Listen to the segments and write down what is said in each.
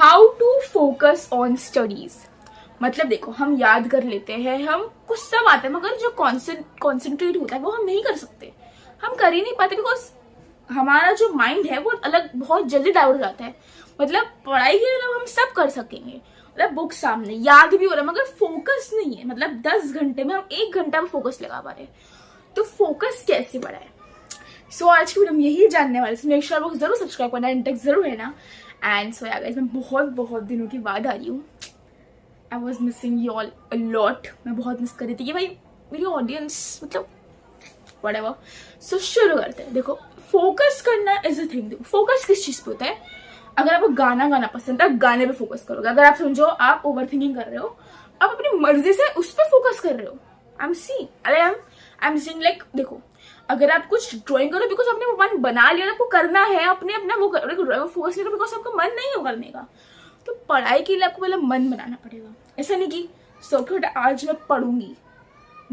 How to focus on studies. मतलब देखो, हम याद कर लेते हैं, हम कुछ सब आता है, मगर जो कॉन्सेंट्रेट होता है वो हम नहीं कर सकते, हम कर ही नहीं पाते, बिकॉज हमारा जो माइंड है वो अलग बहुत जल्दी डाइवर्ट हो जाता है। मतलब पढ़ाई के अलावा हम सब कर सकेंगे, मतलब बुक सामने याद भी हो रहा है, मगर फोकस नहीं है। मतलब 10 घंटे में हम 1 घंटा में फोकस लगा पा रहे हैं, तो फोकस कैसे बढ़ाए। सो आज की वीडियो हम यही जानने वाले हैं। मेक श्योर आपको जरूर सब्सक्राइब करना, इंटेक्ट जरूर है ना। एंड सो यार मैं बहुत दिनों के बाद आ रही हूँ। I was missing you all a lot. मैं बहुत मिस कर रही थी कि भाई मेरी ऑडियंस, मतलब व्हाटएवर। सो शुरू करते हैं। देखो, फोकस करना इज अ थिंग। देखो फोकस किस चीज पे होता है। अगर आपको गाना पसंद है, गाने पे फोकस करोगे। अगर आप समझो आप ओवर थिंकिंग कर रहे हो, आप अपनी मर्जी से उस पर फोकस कर रहे हो। आई एम सीइंग लाइक, देखो अगर आप कुछ ड्राइंग करो बिकॉज आपने वो मन बना लिया, आपको करना है, अपने अपना वो ड्राइंग फोकस नहीं करो बिकॉज आपका मन नहीं हो करने का। तो पढ़ाई के लिए आपको पहले मन बनाना पड़ेगा। ऐसा नहीं कि सब आज मैं पढ़ूंगी,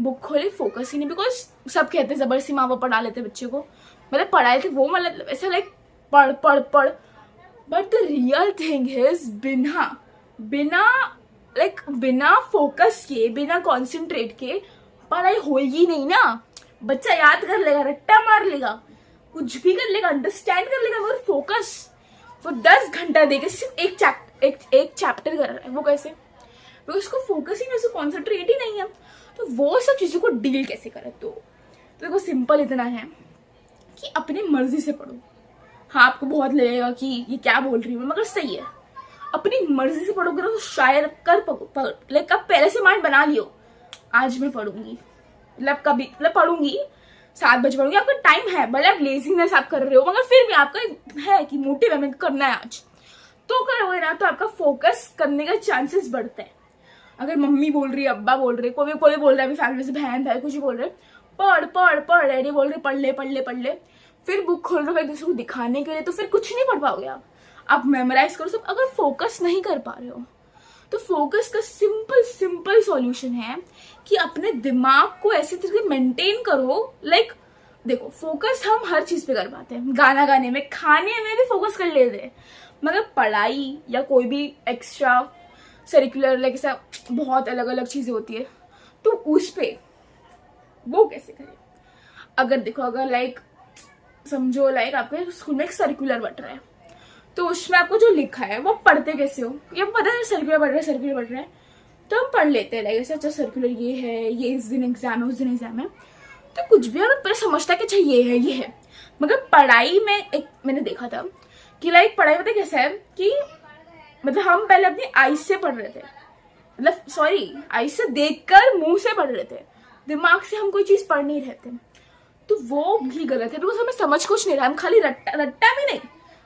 बुक खोले, फोकस ही नहीं। बिकॉज सब कहते हैं जबरदस्ती माँ बाप पढ़ा लेते बच्चे को, मतलब पढ़ाए थे वो, मतलब ऐसा लाइक पढ़ पढ़ पढ़। But the real thing is बिना फोकस के, बिना कॉन्सेंट्रेट के पढ़ाई होगी नहीं ना। बच्चा याद कर लेगा, रट्टा मार लेगा, कुछ भी कर लेगा, अंडरस्टैंड कर लेगा, मगर फोकस वो 10 घंटा देके सिर्फ एक चैप्टर कर रहा है, वो कैसे? तो उसको फोकस ही नहीं, उसको कॉन्सेंट्रेट ही नहीं है। तो वो सब चीजों को डील कैसे करे? तो देखो सिंपल इतना है कि अपनी मर्जी से पढ़ो। हाँ, आपको बहुत लगेगा कि ये क्या बोल रही हूँ, मगर सही है। अपनी मर्जी से पढ़ोगे तो शायद लाइक आप पहले से माइंड बना लियो, आज मैं पढ़ूंगी, मतलब कभी, मतलब पढ़ूंगी 7 बजे पढ़ूंगी। आपका टाइम है, भले आप लेजीनेस आप कर रहे हो, मगर फिर भी आपका है कि मोटिव है, मैं करना है आज, तो करोगे ना, तो आपका फोकस करने का चांसेस बढ़ता है। अगर मम्मी बोल रही है, अब्बा बोल रहे, कोई बोल रहा है, फैमिली से बहन भाई कुछ बोल रहे, पढ़ पढ़ पढ़, डैडी बोल रहे पढ़ ले, फिर बुक खोल रहे हो एक दूसरे को दिखाने के लिए, तो फिर कुछ नहीं पढ़ पाओगे आप मेमोराइज करो सब, अगर फोकस नहीं कर पा रहे हो। तो फोकस का सिंपल सॉल्यूशन है कि अपने दिमाग को ऐसे तरीके मेंटेन करो। लाइक देखो, फोकस हम हर चीज पे कर पाते हैं, गाना गाने में, खाने में भी फोकस कर लेते हैं, मगर पढ़ाई या कोई भी एक्स्ट्रा सरिकुलर लाइक ऐसा बहुत अलग अलग चीजें होती है, तो उस पे वो कैसे करें? अगर देखो, अगर लाइक समझो लाइक आपके स्कूल में एक सर्कुलर बट रहा है, तो उसमें आपको जो लिखा है वो पढ़ते कैसे हो? ये पता है सर्कुलर बढ़ रहा है, तो हम पढ़ लेते हैं लाइक ऐसा, अच्छा सर्कुलर ये है, ये इस दिन एग्जाम है, उस दिन एग्जाम है, तो कुछ भी अगर पहले समझता कि अच्छा ये है। मगर पढ़ाई में एक मैंने देखा था कि लाइक पढ़ाई में कैसा है कि मतलब हम पहले अपनी आई से पढ़ रहे थे, मतलब सॉरी आई से देखकर मुंह से पढ़ रहे थे, दिमाग से हम कोई चीज पढ़ नहीं रहे थे। तो वो भी गलत है, बिकॉज हमें समझ कुछ नहीं रहा, हम खाली रट्टा भी नहीं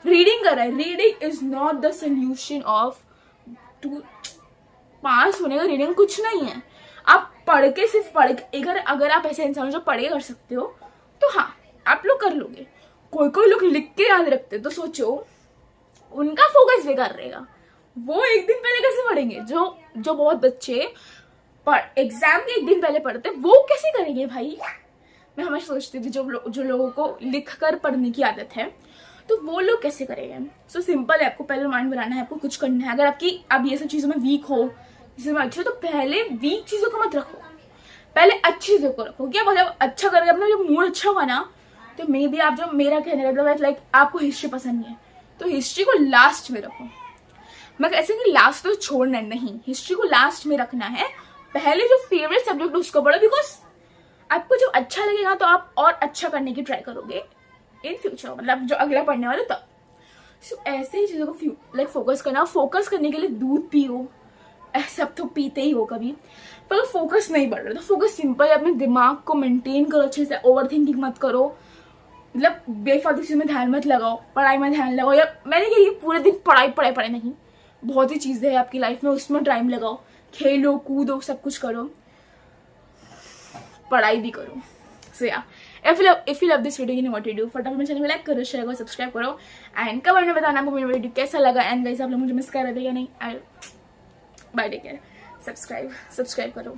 रीडिंग कर रहे हैं। Reading is not the solution of to pass होने का। रीडिंग कुछ नहीं है, आप पढ़ के सिर्फ पढ़ के, अगर आप ऐसे इंसान जो पढ़ के कर सकते हो, तो हाँ आप लोग कर लोगे। कोई लोग लिख के याद रखते, तो सोचो उनका फोकस बेकार रहेगा, वो एक दिन पहले कैसे पढ़ेंगे? जो बहुत बच्चे एग्जाम के एक दिन पहले पढ़ते, वो कैसे करेंगे भाई? मैं हमेशा सोचती थी जो लोगों को लिख कर पढ़ने की आदत है, तो वो लोग कैसे करेंगे? सो सिंपल है, आपको पहले माइंड बनाना है, आपको कुछ करना है। अगर आप ये सब चीजों में वीक हो, इसमें अच्छे हो, तो पहले वीक चीजों को मत रखो, पहले अच्छी चीजों को रखो। क्या मतलब अच्छा करोगे, अपना जब मूड अच्छा होगा ना, तो मे बी आप, जो मेरा कहने का मतलब लाइक आपको हिस्ट्री पसंद नहीं है, तो हिस्ट्री को लास्ट में रखो। मैं ऐसे कि लास्ट तो छोड़ना नहीं, हिस्ट्री को लास्ट में रखना है। पहले जो फेवरेट सब्जेक्ट है उसको पढ़ो, बिकॉज आपको जब अच्छा लगेगा तो आप और अच्छा करने की ट्राई करोगे इन फ्यूचर, मतलब जो अगला पढ़ने वाले तब। सो ऐसे ही चीजों को लाइक फोकस करना। फोकस करने के लिए दूध पियो, सब तो पीते ही हो कभी, पर फोकस नहीं बढ़ रहा, तो फोकस सिंपल है, अपने दिमाग को मेंटेन करो अच्छे से, ओवर थिंकिंग मत करो, मतलब बेफालतू चीज में ध्यान मत लगाओ, पढ़ाई में ध्यान लगाओ। या मैंने कही पूरे दिन पढ़ाई नहीं, बहुत ही चीजें हैं आपकी लाइफ में, उसमें टाइम लगाओ, खेलो कूदो, सब कुछ करो, पढ़ाई भी करो। सो या if you love this video, you know what to do, फटाफट मेरे चैनल को लाइक करो, शेयर करो, सब्सक्राइब करो, एंड कमेंट में बताना आपको मेरा वीडियो कैसा लगा। एंड गाइस, आप लोग मुझे मिस कर रहे थे या नहीं? बाय, टेक केयर, सब्सक्राइब करो।